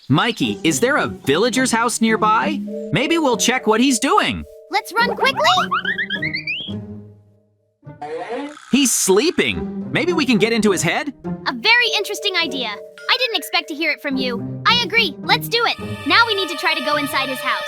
Mikey, is there a villager's house nearby? Maybe we'll check what he's doing. Let's run quickly! He's sleeping. Maybe we can get into his head? A very interesting idea. I didn't expect to hear it from you. I agree. Let's do it. Now we need to try to go inside his house.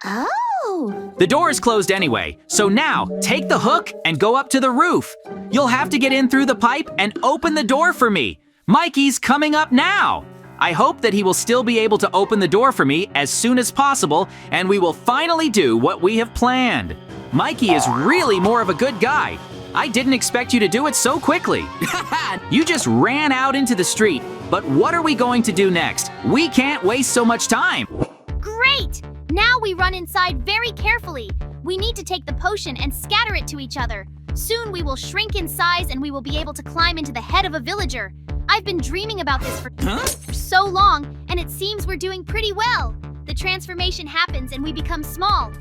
Oh! The door is closed anyway, so now take the hook and go up to the roof. You'll have to get in through the pipe and open the door for me. Mikey's coming up now. I hope that he will still be able to open the door for me as soon as possible, and we will finally do what we have planned. Mikey is really more of a good guy. I didn't expect you to do it so quickly. You just ran out into the street, but what are we going to do next? We can't waste so much time. Great! Now we run inside very carefully. We need to take the potion and scatter it to each other. Soon we will shrink in size and we will be able to climb into the head of a villager. I've been dreaming about this for so long, and it seems we're doing pretty well. The transformation happens and we become small.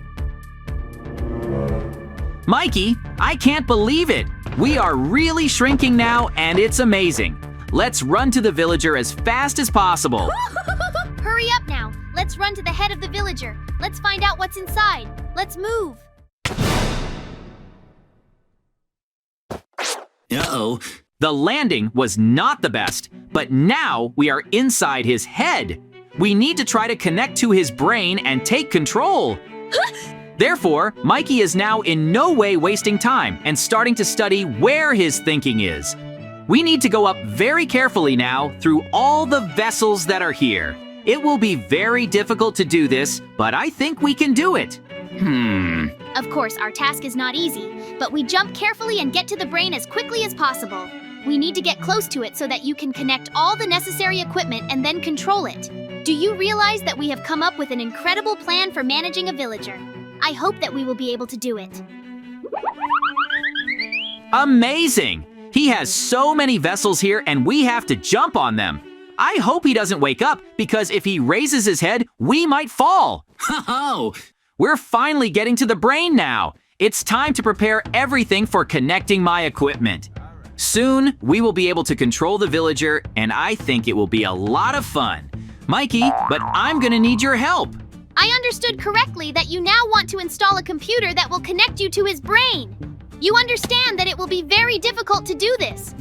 Mikey, I can't believe it. We are really shrinking now, and it's amazing. Let's run to the villager as fast as possible. Hurry up now. Let's run to the head of the villager. Let's find out what's inside. Let's move. Uh-oh. The landing was not the best, but now we are inside his head. We need to try to connect to his brain and take control. Therefore, Mikey is now in no way wasting time and starting to study where his thinking is. We need to go up very carefully now through all the vessels that are here. It will be very difficult to do this, but I think we can do it. Of course, our task is not easy, but we jump carefully and get to the brain as quickly as possible. We need to get close to it so that you can connect all the necessary equipment and then control it. Do you realize that we have come up with an incredible plan for managing a villager? I hope that we will be able to do it. Amazing! He has so many vessels here and we have to jump on them. I hope he doesn't wake up because if he raises his head, we might fall. Ho-ho! We're finally getting to the brain now. It's time to prepare everything for connecting my equipment. Soon, we will be able to control the villager, and I think it will be a lot of fun. Mikey, but I'm gonna need your help. I understood correctly that you now want to install a computer that will connect you to his brain. You understand that it will be very difficult to do this.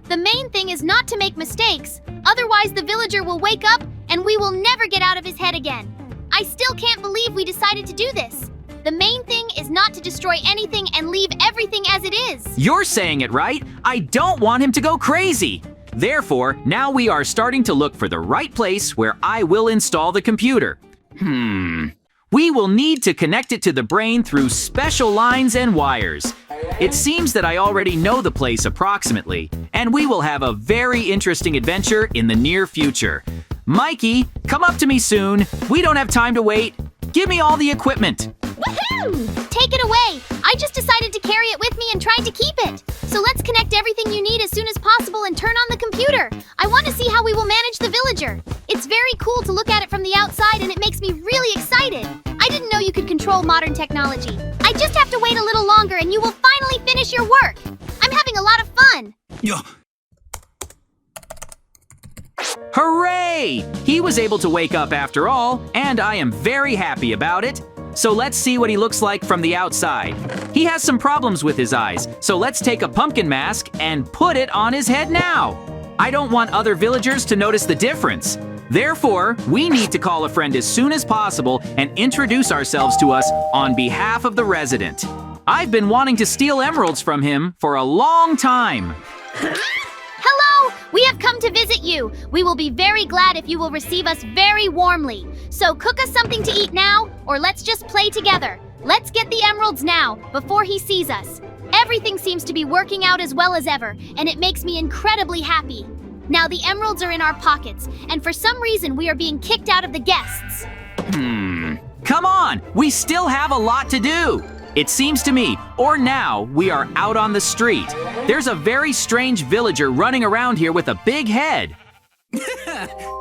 The main thing is not to make mistakes, otherwise the villager will wake up and we will never get out of his head again. I still can't believe we decided to do this. The main thing is not to destroy anything and leave everything as it is. You're saying it right. I don't want him to go crazy. Therefore, now we are starting to look for the right place where I will install the computer. We will need to connect it to the brain through special lines and wires. It seems that I already know the place approximately, and we will have a very interesting adventure in the near future. Mikey, come up to me soon. We don't have time to wait. Give me all the equipment. Woohoo! Take it away! I just decided to carry it with me and tried to keep it. So let's connect everything you need as soon as possible and turn on the computer. I want to see how we will manage the villager. It's very cool to look at it from the outside and it makes me really excited. I didn't know you could control modern technology. I just have to wait a little longer and you will finally finish your work. I'm having a lot of fun. Hooray! He was able to wake up after all, and I am very happy about it. So let's see what he looks like from the outside. He has some problems with his eyes, so let's take a pumpkin mask and put it on his head now. I don't want other villagers to notice the difference. Therefore, we need to call a friend as soon as possible and introduce ourselves to us on behalf of the resident. I've been wanting to steal emeralds from him for a long time. Hello! We have come to visit you. We will be very glad if you will receive us very warmly. So cook us something to eat now, or let's just play together. Let's get the emeralds now, before he sees us. Everything seems to be working out as well as ever, and it makes me incredibly happy. Now the emeralds are in our pockets, and for some reason we are being kicked out of the guests. Come on, we still have a lot to do. It seems to me, or now, we are out on the street. There's a very strange villager running around here with a big head.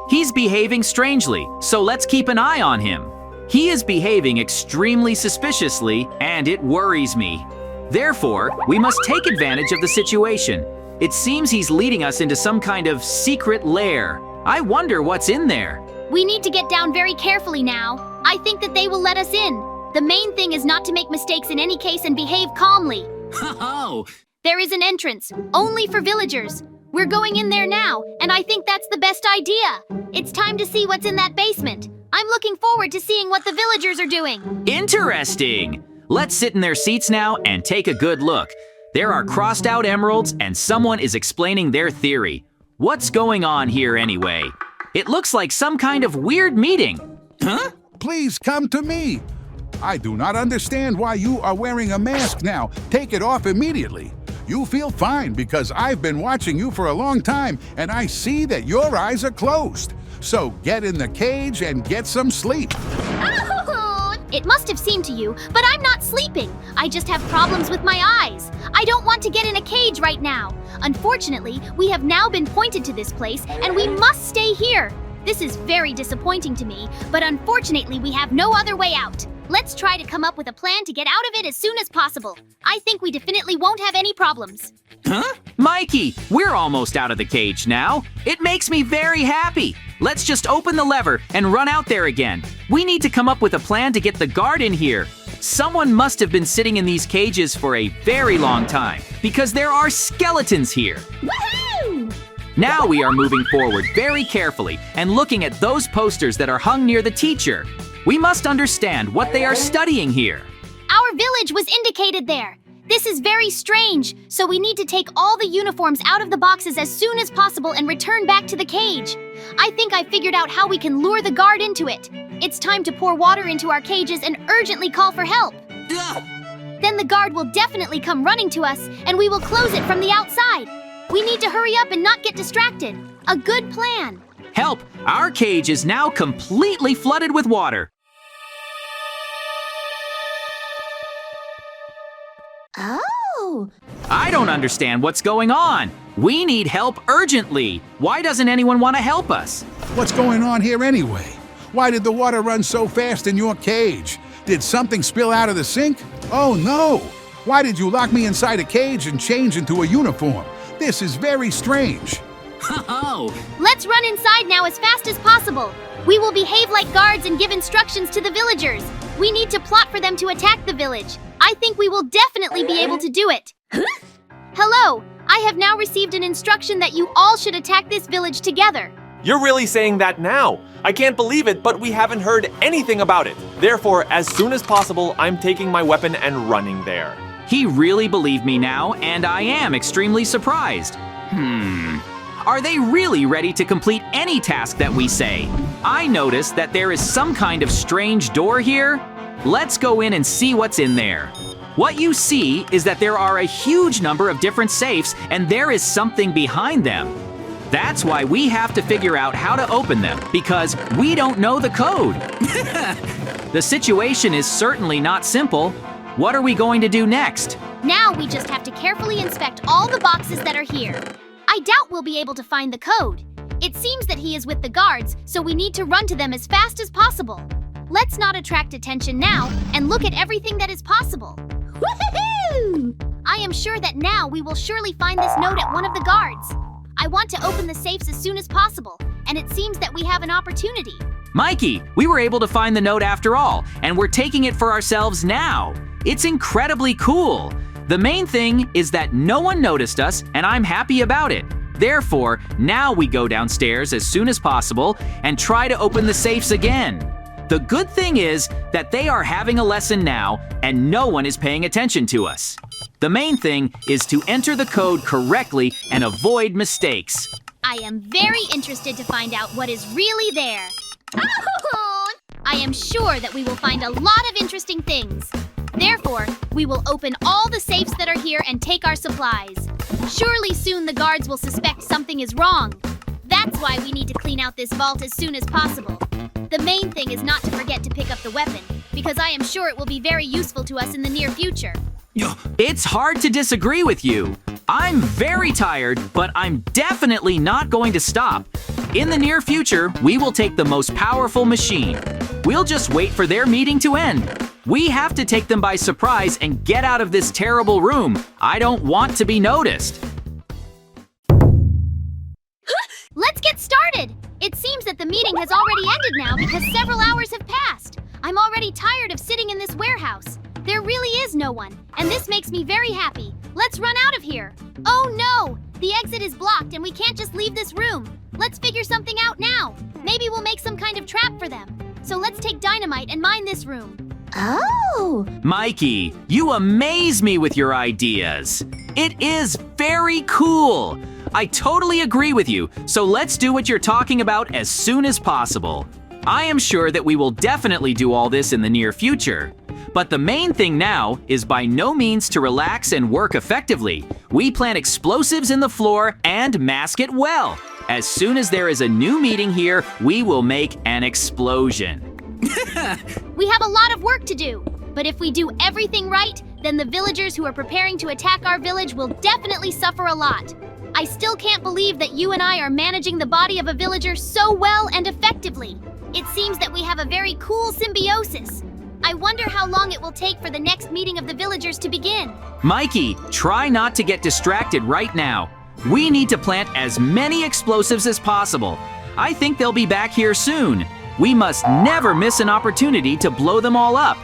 He's behaving strangely, so let's keep an eye on him. He is behaving extremely suspiciously, and it worries me. Therefore, we must take advantage of the situation. It seems he's leading us into some kind of secret lair. I wonder what's in there. We need to get down very carefully now. I think that they will let us in. The main thing is not to make mistakes in any case and behave calmly. Oh, There is an entrance, only for villagers. We're going in there now, and I think that's the best idea. It's time to see what's in that basement. I'm looking forward to seeing what the villagers are doing. interesting. Let's sit in their seats now and take a good look. There are crossed out emeralds and someone is explaining their theory. What's going on here anyway? It looks like some kind of weird meeting. Huh? Please come to me. I do not understand why you are wearing a mask now. Take it off immediately. You feel fine because I've been watching you for a long time and I see that your eyes are closed. So get in the cage and get some sleep. It must have seemed to you, but I'm not sleeping. I just have problems with my eyes. I don't want to get in a cage right now. Unfortunately, we have now been pointed to this place and we must stay here. This is very disappointing to me, but unfortunately we have no other way out. Let's try to come up with a plan to get out of it as soon as possible. I think we definitely won't have any problems. Huh? Mikey, we're almost out of the cage now. It makes me very happy. Let's just open the lever and run out there again. We need to come up with a plan to get the guard in here. Someone must have been sitting in these cages for a very long time because there are skeletons here. Woohoo! Now we are moving forward very carefully and looking at those posters that are hung near the teacher. We must understand what they are studying here. Our village was indicated there. This is very strange, so we need to take all the uniforms out of the boxes as soon as possible and return back to the cage. I think I figured out how we can lure the guard into it. It's time to pour water into our cages and urgently call for help. Ugh. Then the guard will definitely come running to us and we will close it from the outside. We need to hurry up and not get distracted. A good plan. Help! Our cage is now completely flooded with water. Oh. I don't understand what's going on. We need help urgently. Why doesn't anyone want to help us? What's going on here anyway? Why did the water run so fast in your cage? Did something spill out of the sink? Oh no! Why did you lock me inside a cage and change into a uniform? This is very strange. Oh, Let's run inside now as fast as possible. We will behave like guards and give instructions to the villagers. We need to plot for them to attack the village. I think we will definitely be able to do it. Hello, I have now received an instruction that you all should attack this village together. You're really saying that now? I can't believe it, but we haven't heard anything about it. Therefore, as soon as possible, I'm taking my weapon and running there. he really believed me now, and I am extremely surprised. Are they really ready to complete any task that we say? I noticed that there is some kind of strange door here. Let's go in and see what's in there. What you see is that there are a huge number of different safes and there is something behind them. That's why we have to figure out how to open them, because we don't know the code. The situation is certainly not simple. What are we going to do next? Now we just have to carefully inspect all the boxes that are here. I doubt we'll be able to find the code. It seems that he is with the guards, so we need to run to them as fast as possible. Let's not attract attention now and look at everything that is possible. Woohoo! I am sure that now we will surely find this note at one of the guards. I want to open the safes as soon as possible, and it seems that we have an opportunity. Mikey, we were able to find the note after all, and we're taking it for ourselves now. It's incredibly cool. The main thing is that no one noticed us, and I'm happy about it. Therefore, now we go downstairs as soon as possible and try to open the safes again. The good thing is that they are having a lesson now, and no one is paying attention to us. The main thing is to enter the code correctly and avoid mistakes. I am very interested to find out what is really there. I am sure that we will find a lot of interesting things. Therefore, we will open all the safes that are here and take our supplies. Surely soon the guards will suspect something is wrong. That's why we need to clean out this vault as soon as possible. The main thing is not to forget to pick up the weapon, because I am sure it will be very useful to us in the near future. It's hard to disagree with you. I'm very tired, but I'm definitely not going to stop. In the near future, we will take the most powerful machine. We'll just wait for their meeting to end. We have to take them by surprise and get out of this terrible room. I don't want to be noticed. It seems that the meeting has already ended now because several hours have passed. I'm already tired of sitting in this warehouse. There really is no one, and this makes me very happy. Let's run out of here. Oh no! The exit is blocked and we can't just leave this room. Let's figure something out now. Maybe we'll make some kind of trap for them. So let's take dynamite and mine this room. Oh! Mikey, you amaze me with your ideas. It is very cool. I totally agree with you, so let's do what you're talking about as soon as possible. I am sure that we will definitely do all this in the near future. But the main thing now is by no means to relax and work effectively. We plant explosives in the floor and mask it well. As soon as there is a new meeting here, we will make an explosion. We have a lot of work to do, but if we do everything right, then the villagers who are preparing to attack our village will definitely suffer a lot. I still can't believe that you and I are managing the body of a villager so well and effectively. It seems that we have a very cool symbiosis. I wonder how long it will take for the next meeting of the villagers to begin. Mikey, try not to get distracted right now. We need to plant as many explosives as possible. I think they'll be back here soon. We must never miss an opportunity to blow them all up.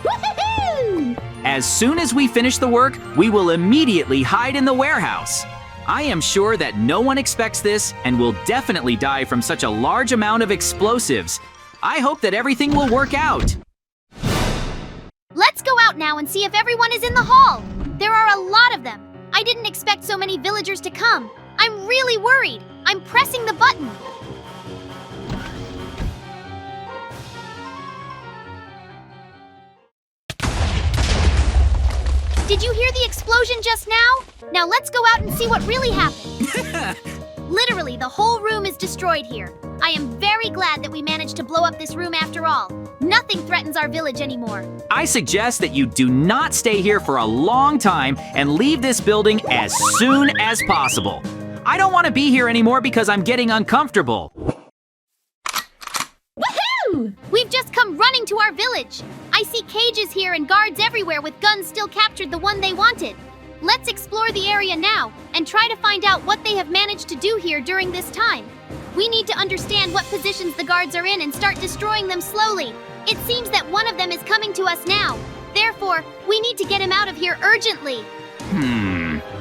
Woohoo! As soon as we finish the work, we will immediately hide in the warehouse. I am sure that no one expects this and will definitely die from such a large amount of explosives. I hope that everything will work out. Let's go out now and see if everyone is in the hall. There are a lot of them. I didn't expect so many villagers to come. I'm really worried. I'm pressing the button. Did you hear the explosion just now? Now let's go out and see what really happened. Literally, the whole room is destroyed here. I am very glad that we managed to blow up this room after all. Nothing threatens our village anymore. I suggest that you do not stay here for a long time and leave this building as soon as possible. I don't want to be here anymore because I'm getting uncomfortable. Woohoo! We've just come running to our village. I see cages here and guards everywhere with guns still captured the one they wanted. Let's explore the area now and try to find out what they have managed to do here during this time. We need to understand what positions the guards are in and start destroying them slowly. It seems that one of them is coming to us now. Therefore, we need to get him out of here urgently.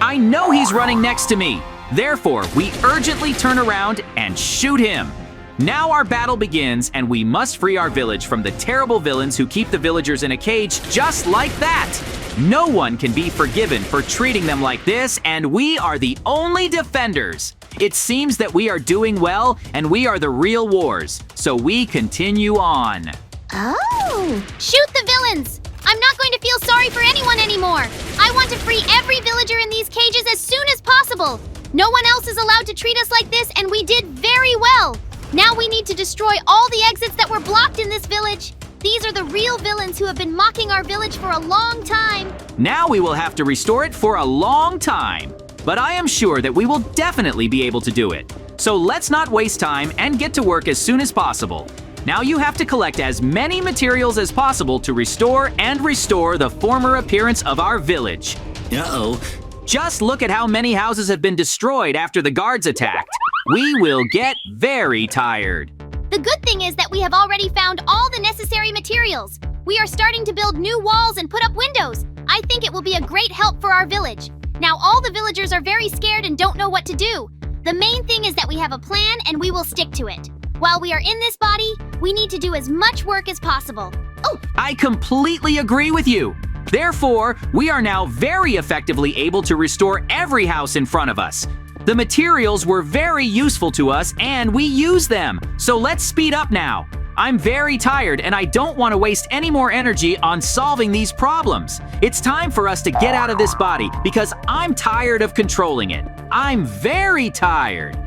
I know he's running next to me. Therefore, we urgently turn around and shoot him. Now our battle begins, and we must free our village from the terrible villains who keep the villagers in a cage just like that. No one can be forgiven for treating them like this, and we are the only defenders. It seems that we are doing well, and we are the real wars, so we continue on. Oh! Shoot the villains! I'm not going to feel sorry for anyone anymore. I want to free every villager in these cages as soon as possible. No one else is allowed to treat us like this, and we did very well. Now we need to destroy all the exits that were blocked in this village. These are the real villains who have been mocking our village for a long time. Now we will have to restore it for a long time. But I am sure that we will definitely be able to do it. So let's not waste time and get to work as soon as possible. Now you have to collect as many materials as possible to restore the former appearance of our village. Uh-oh. Just look at how many houses have been destroyed after the guards attacked. We will get very tired. The good thing is that we have already found all the necessary materials. We are starting to build new walls and put up windows. I think it will be a great help for our village. Now all the villagers are very scared and don't know what to do. The main thing is that we have a plan and we will stick to it. While we are in this body, we need to do as much work as possible. Oh! I completely agree with you. Therefore, we are now very effectively able to restore every house in front of us. The materials were very useful to us and we use them. So let's speed up now. I'm very tired and I don't want to waste any more energy on solving these problems. It's time for us to get out of this body because I'm tired of controlling it. I'm very tired.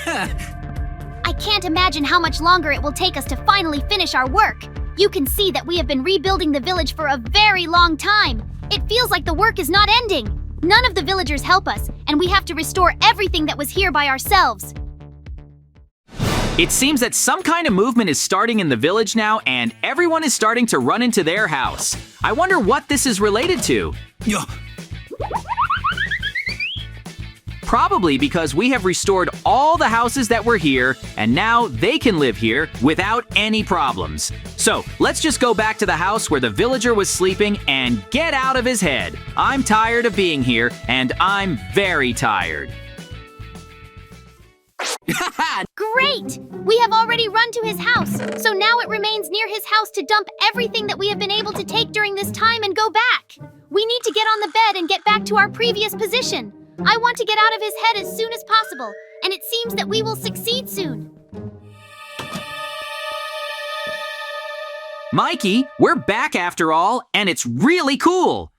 I can't imagine how much longer it will take us to finally finish our work. You can see that we have been rebuilding the village for a very long time. It feels like the work is not ending. None of the villagers help us, and we have to restore everything that was here by ourselves. It seems that some kind of movement is starting in the village now, and everyone is starting to run into their house. I wonder what this is related to. probably because we have restored all the houses that were here, and now they can live here without any problems. So, let's just go back to the house where the villager was sleeping and get out of his head. I'm tired of being here, and I'm very tired. Great! We have already run to his house, so now it remains near his house to dump everything that we have been able to take during this time and go back. We need to get on the bed and get back to our previous position. I want to get out of his head as soon as possible, and it seems that we will succeed soon. Mikey, we're back after all, and it's really cool.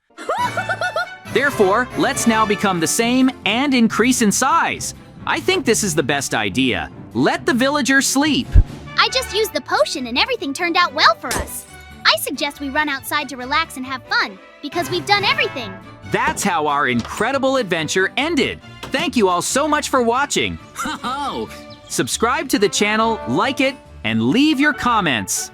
Therefore, let's now become the same and increase in size. I think this is the best idea. Let the villager sleep. I just used the potion and everything turned out well for us. I suggest we run outside to relax and have fun, because we've done everything. That's how our incredible adventure ended. Thank you all so much for watching. Subscribe to the channel, like it, and leave your comments.